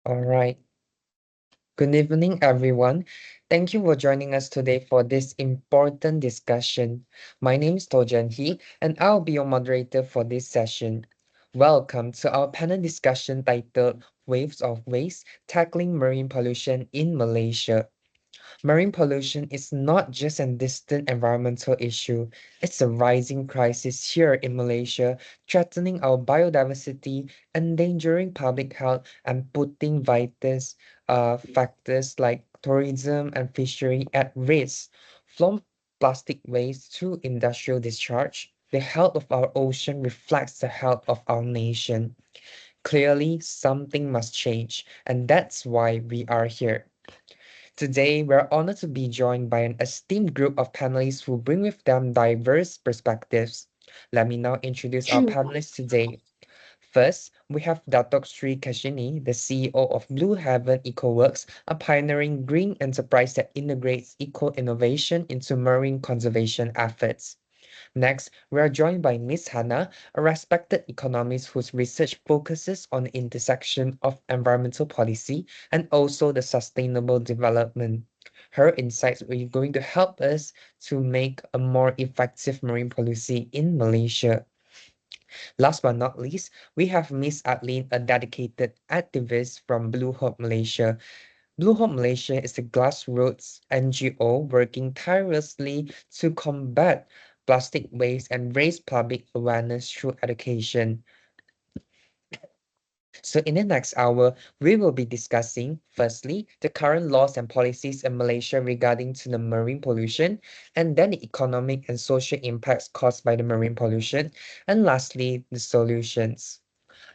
All right. Good evening, everyone. Thank you for joining us today for this important discussion. My name is Tojan He, and I'll be your moderator for this session. Welcome to our panel discussion titled Waves of Waste Tackling Marine Pollution in Malaysia. Marine pollution is not just a distant environmental issue, it's a rising crisis here in Malaysia, threatening our biodiversity, endangering public health, and putting vital factors like tourism and fishery at risk. From plastic waste to industrial discharge, the health of our ocean reflects the health of our nation. Clearly, something must change, and that's why we are here. Today, we're honored to be joined by an esteemed group of panelists who bring with them diverse perspectives. Let me now introduce our panelists today. First, we have Datuk Sri KEISHINIE, the CEO of Blue Heaven EcoWorks, a pioneering green enterprise that integrates eco-innovation into marine conservation efforts. Next, we are joined by Ms. HANNA, a respected economist whose research focuses on the intersection of environmental policy and also the sustainable development. Her insights are going to help us to make a more effective marine policy in Malaysia. Last but not least, we have Ms. ADLIN, a dedicated activist from Blue Hope Malaysia. Blue Hope Malaysia is a grassroots NGO working tirelessly to combat plastic waste and raise public awareness through education. So in the next hour, we will be discussing, firstly, the current laws and policies in Malaysia regarding to the marine pollution, and then the economic and social impacts caused by the marine pollution, and lastly, the solutions.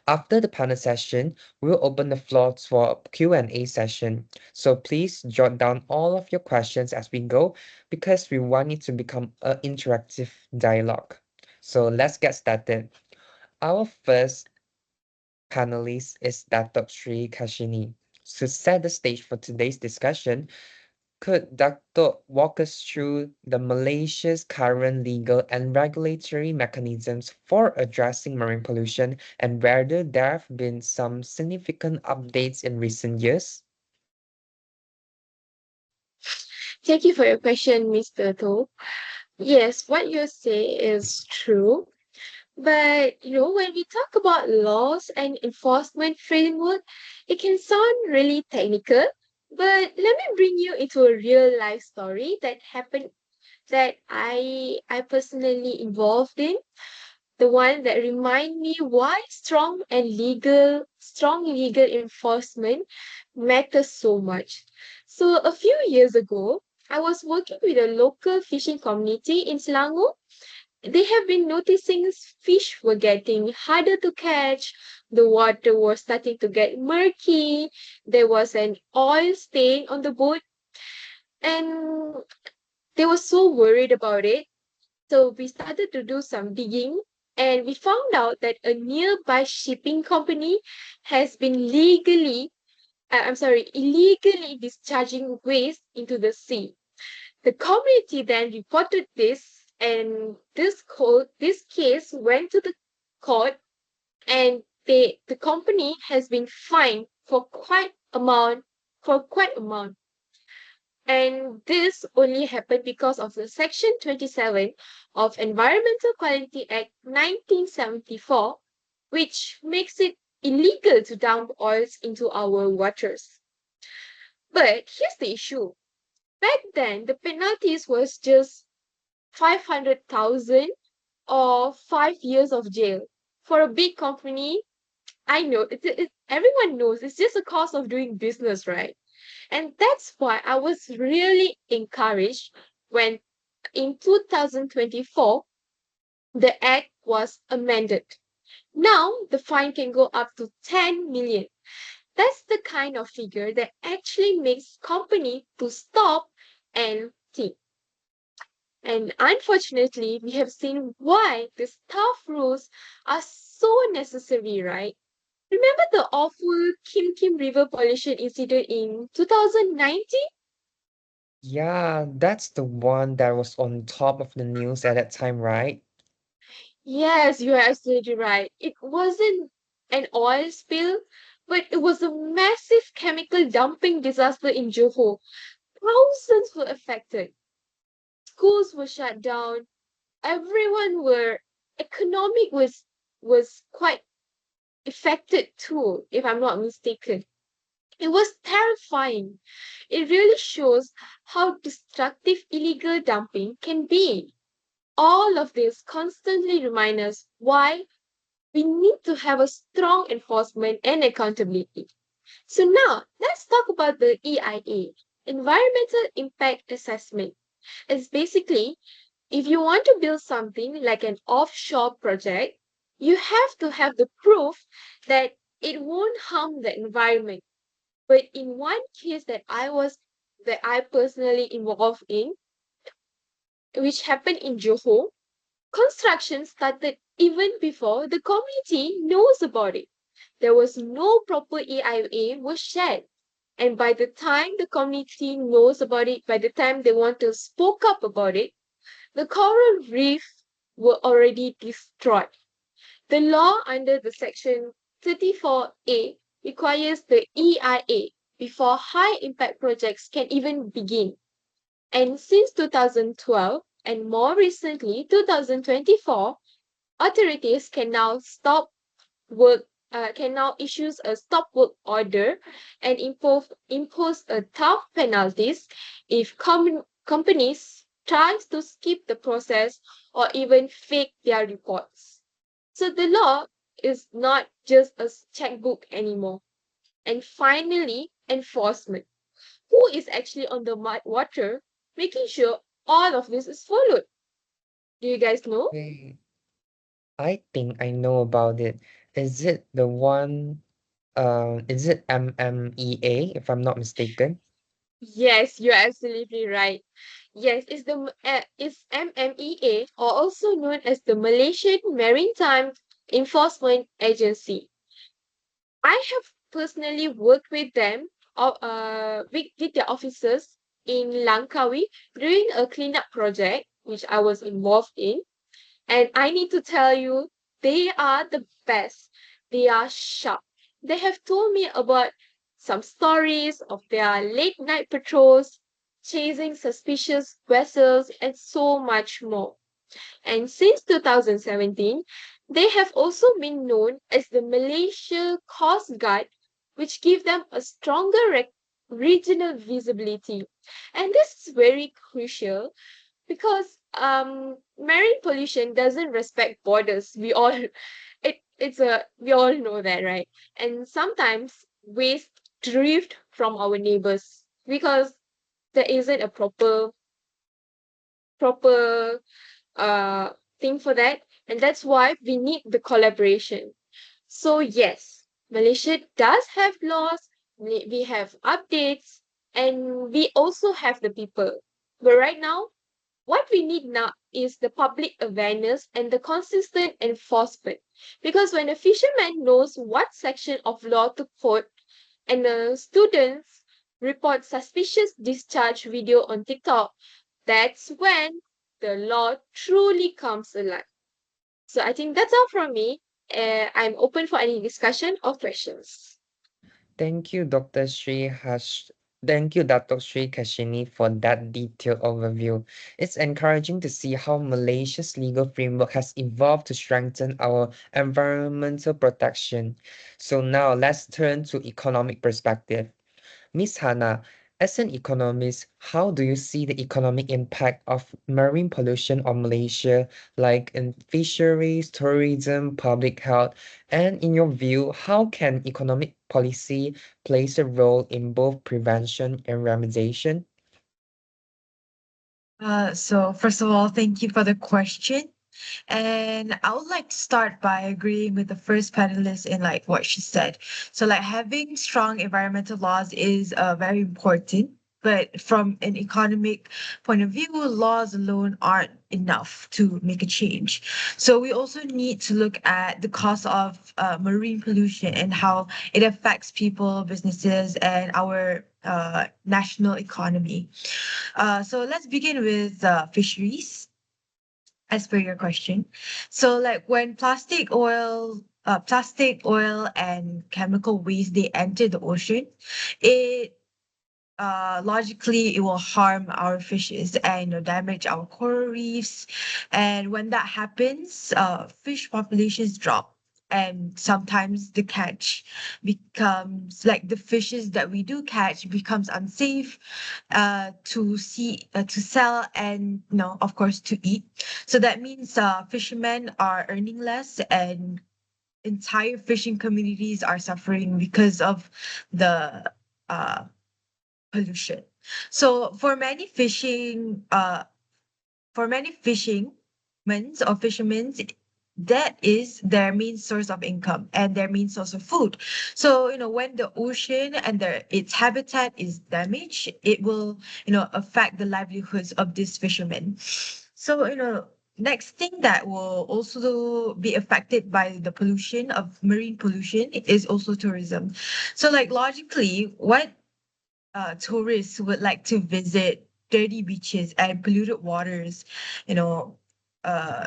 After the panel session, we'll open the floor for a Q&A session. So please jot down all of your questions as we go because we want it to become an interactive dialogue. So let's get started. Our first panelist is Datuk Sri Kashini. To set the stage for today's discussion, could Datuk walk us through the Malaysia's current legal and regulatory mechanisms for addressing marine pollution and whether there have been some significant updates in recent years? Thank you for your question, Mr. To. Yes, what you say is true. But when we talk about laws and enforcement framework, it can sound really technical. But let me bring you into a real life story that happened that I personally involved in. The one that remind me why strong legal enforcement matters so much. So a few years ago, I was working with a local fishing community in Selangor. They have been noticing fish were getting harder to catch, the water was starting to get murky, there was an oil stain on the boat, and they were so worried about it. So we started to do some digging and we found out that a nearby shipping company has been illegally discharging waste into the sea. The community then reported this, and this case went to the court, and the company has been fined for quite amount. And this only happened because of the Section 27 of Environmental Quality Act 1974, which makes it illegal to dump oils into our waters. But here's the issue. Back then, the penalties was just 500,000 or 5 years of jail. For a big company, I know everyone knows it's just a cost of doing business, right? And that's why I was really encouraged when in 2024 the act was amended. Now the fine can go up to 10 million. That's the kind of figure that actually makes company to stop and think. And unfortunately, we have seen why these tough rules are so necessary, right? Remember the awful Kim Kim River pollution incident in 2019? Yeah, that's the one that was on top of the news at that time, right? Yes, you are absolutely right. It wasn't an oil spill, But it was a massive chemical dumping disaster in Johor. Thousands were affected. Schools were shut down. Everyone were economic was quite affected too, if I'm not mistaken. It was terrifying. It really shows how destructive illegal dumping can be. All of this constantly remind us why we need to have a strong enforcement and accountability. So now let's talk about the EIA, Environmental Impact Assessment. It's basically if you want to build something like an offshore project, you have to have the proof that it won't harm the environment. But in one case that I personally involved in, which happened in Johor, construction started even before the community knows about it. There was no proper EIA was shared. And by the time the community knows about it, by the time they want to spoke up about it, the coral reef were already destroyed. The law under the section 34A requires the EIA before high impact projects can even begin. And since 2012 and more recently 2024, authorities can now stop work can now issue a stop work order and impose a tough penalties if companies tries to skip the process or even fake their reports. So the law is not just a checkbook anymore. And finally, enforcement. Who is actually on the water making sure all of this is followed? Do you guys know? Wait, I think I know about it. Is it the one, is it MMEA, if I'm not mistaken? Yes, you're absolutely right. Yes, it's MMEA, or also known as the Malaysian Maritime Enforcement Agency. I have personally worked with them, with their officers in Langkawi during a cleanup project, which I was involved in. And I need to tell you, they are the best. They are sharp. They have told me about some stories of their late night patrols, chasing suspicious vessels, and so much more. And since 2017, they have also been known as the Malaysia Coast Guard, which give them a stronger regional visibility. And this is very crucial because marine pollution doesn't respect borders. We all we all know that, right? And sometimes waste drift from our neighbors because there isn't a proper uh thing for that, and that's why we need the collaboration. So yes, Malaysia does have laws, we have updates, and we also have the people. But right now, what we need now is the public awareness and the consistent enforcement. Because when a fisherman knows what section of law to quote and the students report suspicious discharge video on TikTok, that's when the law truly comes alive. So I think that's all from me. I'm open for any discussion or questions. Thank you, Thank you, Dr. Sri Kashini, for that detailed overview. It's encouraging to see how Malaysia's legal framework has evolved to strengthen our environmental protection. So now let's turn to economic perspective. Miss Hannah, as an economist, how do you see the economic impact of marine pollution on Malaysia, like in fisheries, tourism, public health? And in your view, how can economic policy plays a role in both prevention and remediation? So first of all, thank you for the question. And I would like to start by agreeing with the first panelist in like what she said. So like having strong environmental laws is very important. But from an economic point of view, laws alone aren't enough to make a change. So we also need to look at the cost of marine pollution and how it affects people, businesses, and our national economy. So let's begin with fisheries as per your question. So like when plastic oil plastic, oil, and chemical waste they enter the ocean, it logically it will harm our fishes and damage our coral reefs. And when that happens, fish populations drop. And sometimes the catch becomes like the fishes that we do catch becomes unsafe to sell and of course to eat. So that means fishermen are earning less and entire fishing communities are suffering because of the uh, pollution. So for many fishermen or fishermen, that is their main source of income and their main source of food. So, when the ocean and its habitat is damaged, it will, affect the livelihoods of these fishermen. So, next thing that will also be affected by the pollution of marine pollution is also tourism. So, like logically, what tourists would like to visit dirty beaches and polluted waters, you know, uh,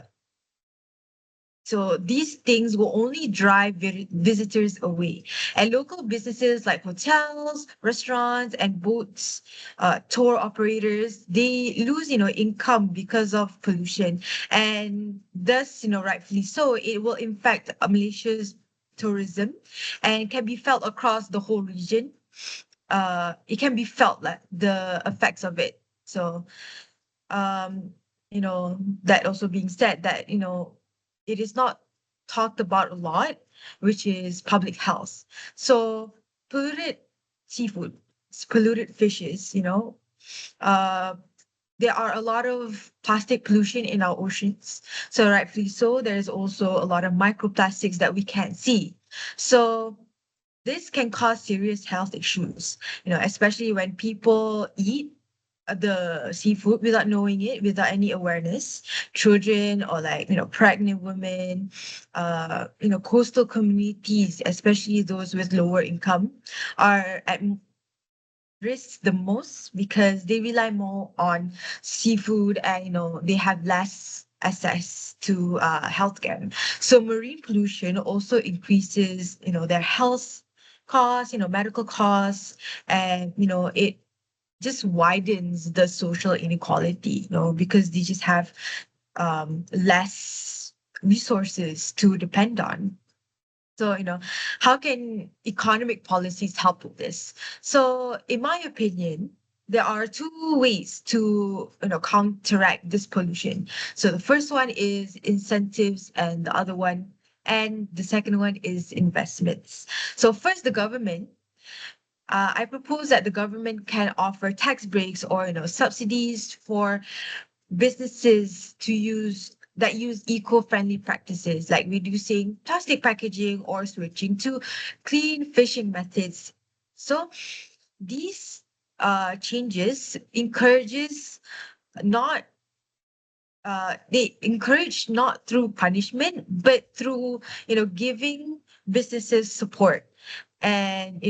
so these things will only drive visitors away. And local businesses like hotels, restaurants, and boats, tour operators, they lose, income because of pollution. And thus, rightfully so, it will impact Malaysia's tourism and can be felt across the whole region. It can be felt like the effects of it. So, um, that also being said that, it is not talked about a lot, which is public health. So polluted seafood, polluted fishes, uh, there are a lot of plastic pollution in our oceans. So rightfully so, there's also a lot of microplastics that we can't see. So this can cause serious health issues, especially when people eat the seafood without knowing it, without any awareness. Children or like, pregnant women, coastal communities, especially those with lower income, are at risk the most because they rely more on seafood and they have less access to healthcare. So marine pollution also increases their health costs, medical costs, and it just widens the social inequality, because they just have less resources to depend on. So, how can economic policies help with this? So, in my opinion, there are two ways to, counteract this pollution. So the first one is incentives and the second one is investments. So first, the government. I propose that the government can offer tax breaks or subsidies for businesses that use eco-friendly practices like reducing plastic packaging or switching to clean fishing methods. So these changes not they encourage not through punishment but through giving businesses support. And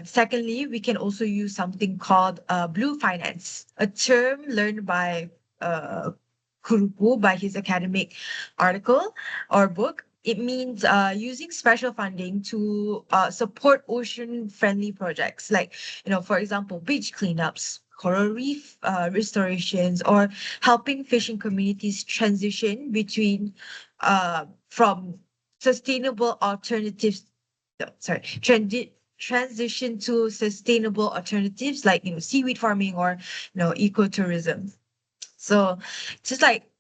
secondly, we can also use something called blue finance, a term learned by Kurupu by his academic article or book. It means using special funding to support ocean-friendly projects, like, for example, beach cleanups, coral reef restorations, or helping fishing communities transition from sustainable alternatives no, sorry, transition to sustainable alternatives like seaweed farming or ecotourism. So just like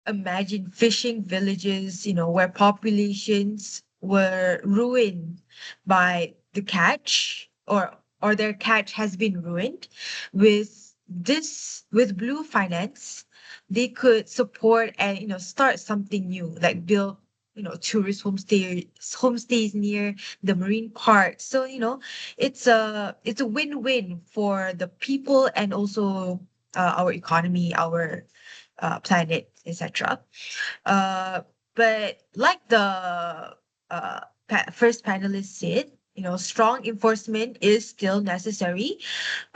imagine fishing villages, where populations were ruined by the catch or their catch has been ruined. With blue finance, they could support and start something new, like build tourist homestays near the marine park. So it's a win-win for the people and also our economy, our planet, etc. Uh, but like the first panelist said, strong enforcement is still necessary.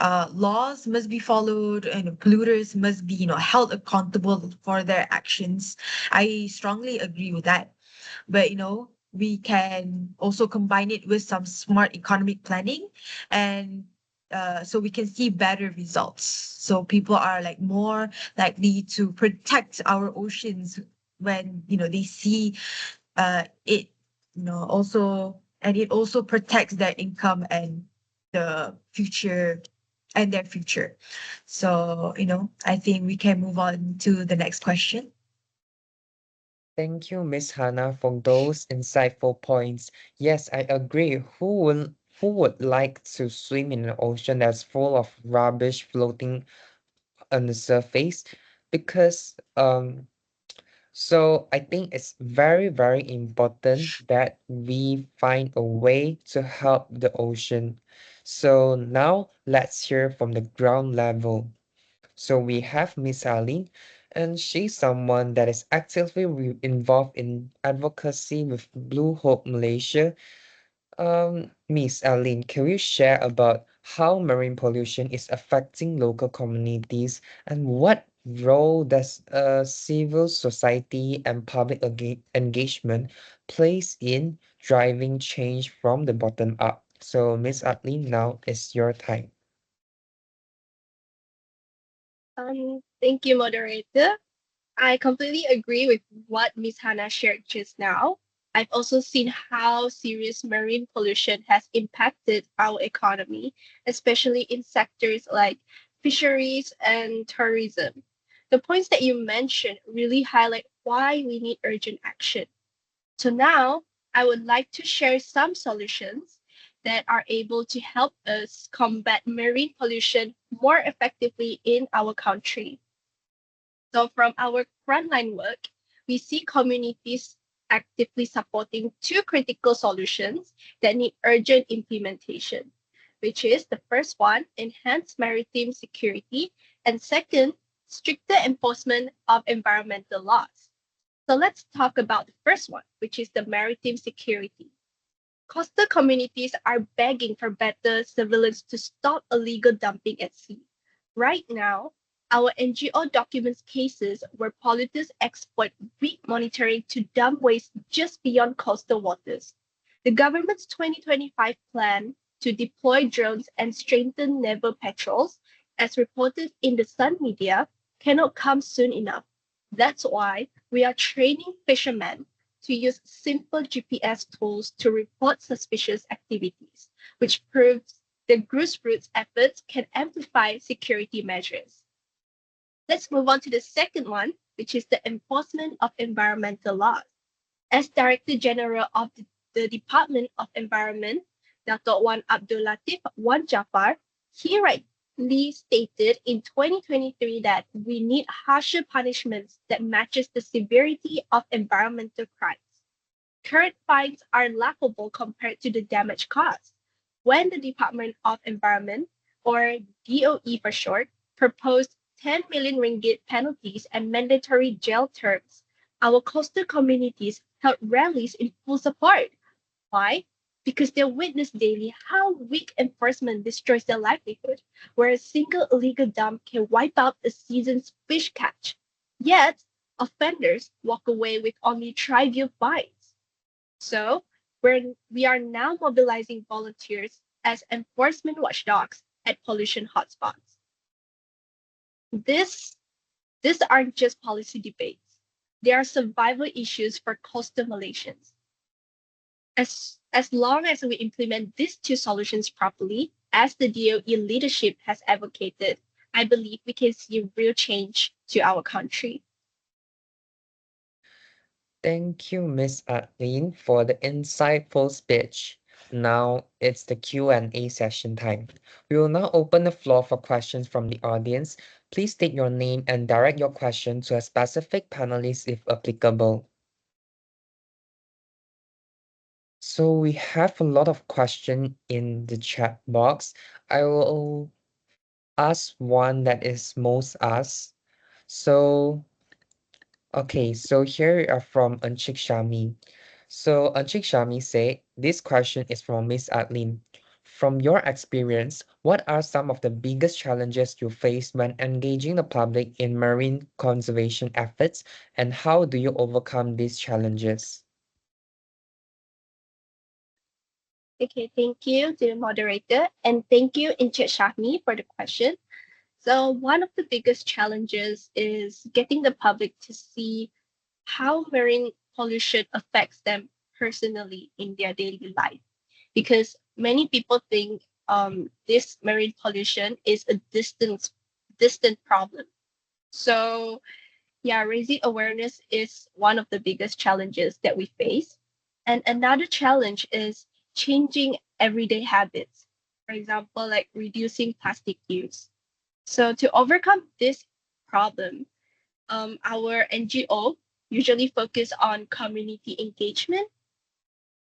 Laws must be followed, and polluters must be, held accountable for their actions. I strongly agree with that. but we can also combine it with some smart economic planning, and so we can see better results. So people are like more likely to protect our oceans when they see it also, and it also protects their income and the future and their future. So I think we can move on to the next question. Thank you, Miss Hannah, for those insightful points. Yes, I agree. Who would like to swim in an ocean that's full of rubbish floating on the surface? Because so I think it's very, very important that we find a way to help the ocean. So now let's hear from the ground level. So we have Miss Ali, and she's someone that is actively involved in advocacy with Blue Hope Malaysia. Miss Aline, can you share about how marine pollution is affecting local communities and what role does civil society and public engagement plays in driving change from the bottom up? So, Miss Aline, now is your time. Thank you, moderator. I completely agree with what Miss Hannah shared just now. I've also seen how serious marine pollution has impacted our economy, especially in sectors like fisheries and tourism. The points that you mentioned really highlight why we need urgent action. So now I would like to share some solutions that are able to help us combat marine pollution more effectively in our country. So from our frontline work, we see communities actively supporting two critical solutions that need urgent implementation, which is the first one, enhanced maritime security, and second, stricter enforcement of environmental laws. So let's talk about the first one, which is the maritime security. Coastal communities are begging for better surveillance to stop illegal dumping at sea. Right now, our NGO documents cases where polluters exploit weak monitoring to dump waste just beyond coastal waters. The government's 2025 plan to deploy drones and strengthen naval patrols, as reported in the Sun media, cannot come soon enough. That's why we are training fishermen to use simple GPS tools to report suspicious activities, which proves the grassroots efforts can amplify security measures. Let's move on to the second one, which is the enforcement of environmental laws. As Director General of the Department of Environment, Dr. Wan Abdul Latif Wan Jafar, he rightly stated in 2023 that we need harsher punishments that matches the severity of environmental crimes. Current fines are laughable compared to the damage caused. When the Department of Environment, or DOE for short, proposed 10 million ringgit penalties and mandatory jail terms, our coastal communities held rallies in full support. Why? Because they witness daily how weak enforcement destroys their livelihood, where a single illegal dump can wipe out a season's fish catch. Yet, offenders walk away with only trivial fines. So, we are now mobilizing volunteers as enforcement watchdogs at pollution hotspots. This, these aren't just policy debates. They are survival issues for coastal Malaysians. As long as we implement these two solutions properly, as the DOE leadership has advocated, I believe we can see real change to our country. Thank you, Miss Aline, for the insightful speech. Now it's the Q&A session time. We will now open the floor for questions from the audience. Please state your name and direct your question to a specific panelist if applicable. So we have a lot of questions in the chat box. I will ask one that is most asked. So okay, so here are from Anchik Shami. So Anchik Shami say, this question is from Miss Adlin. From your experience, what are some of the biggest challenges you face when engaging the public in marine conservation efforts, and how do you overcome these challenges? Okay, thank you to the moderator, and thank you, Inchit Shahmi, for the question. So, one of the biggest challenges is getting the public to see how marine pollution affects them personally in their daily life. Because many people think this marine pollution is a distant problem. So, yeah, raising awareness is one of the biggest challenges that we face. And another challenge is changing everyday habits. For example, like reducing plastic use. So to overcome this problem, our NGO usually focus on community engagement,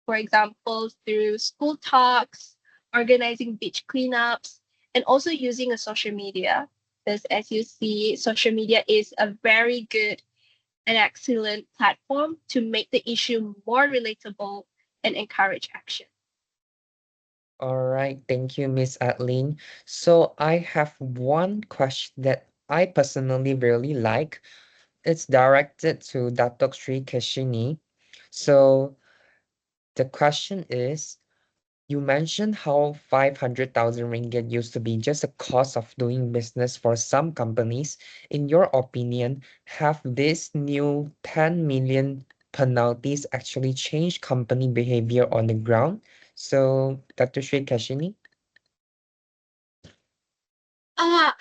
for example, through school talks, organizing beach cleanups, and also using a social media. Because as you see, social media is a very good an excellent platform to make the issue more relatable and encourage action. All right, thank you, Miss Adeline. So I have one question that I personally really like. It's directed to Datuk Sri KEISHINIE. So the question is, you mentioned how 500,000 ringgit used to be just a cost of doing business for some companies. In your opinion, have these new 10 million penalties actually changed company behavior on the ground? So, Dr. Sri Kashini?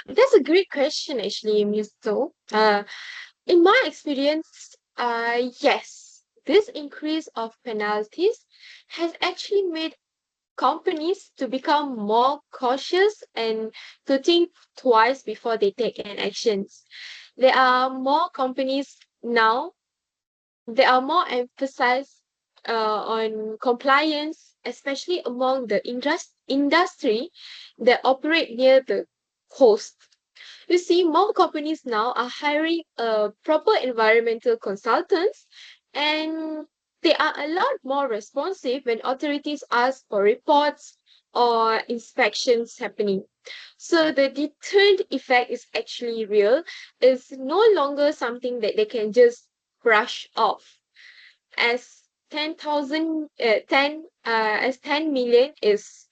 That's a great question, actually, Miss So. In my experience, yes, this increase of penalties has actually made companies to become more cautious and to think twice before they take an actions. There are more companies now. There are more emphasis on compliance, especially among the industry that operate near the coast. You see, more companies now are hiring proper environmental consultants, and they are a lot more responsive when authorities ask for reports or inspections happening. So the deterrent effect is actually real. It's no longer something that they can just brush off as 10 million is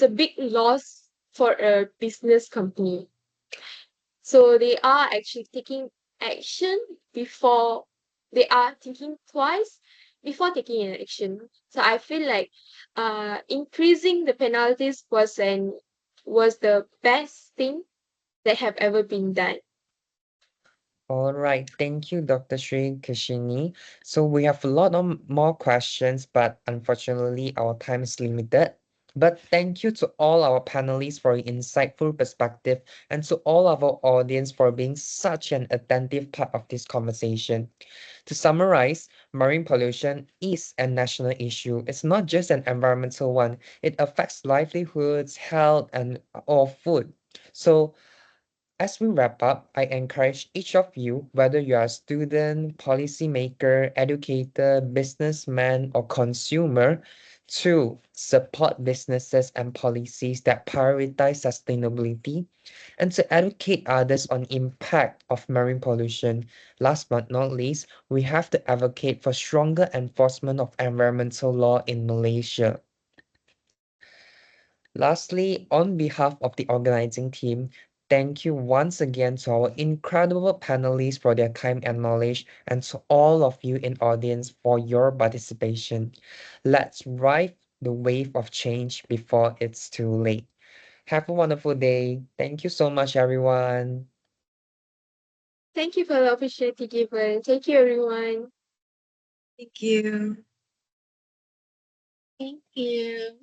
a big loss for a business company. So they are actually taking action before they are thinking twice before taking an action. So I feel like increasing the penalties was the best thing that have ever been done. All right, thank you, Dr. Sri Kashini. So we have a lot of more questions, but unfortunately our time is limited. But thank you to all our panelists for your insightful perspective and to all of our audience for being such an attentive part of this conversation. To summarize, marine pollution is a national issue. It's not just an environmental one. It affects livelihoods, health, and or food. So as we wrap up, I encourage each of you, whether you are a student, policymaker, educator, businessman, or consumer, to support businesses and policies that prioritize sustainability and to educate others on impact of marine pollution. Last but not least, we have to advocate for stronger enforcement of environmental law in Malaysia. Lastly, on behalf of the organizing team, thank you once again to our incredible panelists for their time and knowledge, and to all of you in audience for your participation. Let's ride the wave of change before it's too late. Have a wonderful day. Thank you so much, everyone. Thank you for the opportunity given. Thank you, everyone. Thank you. Thank you.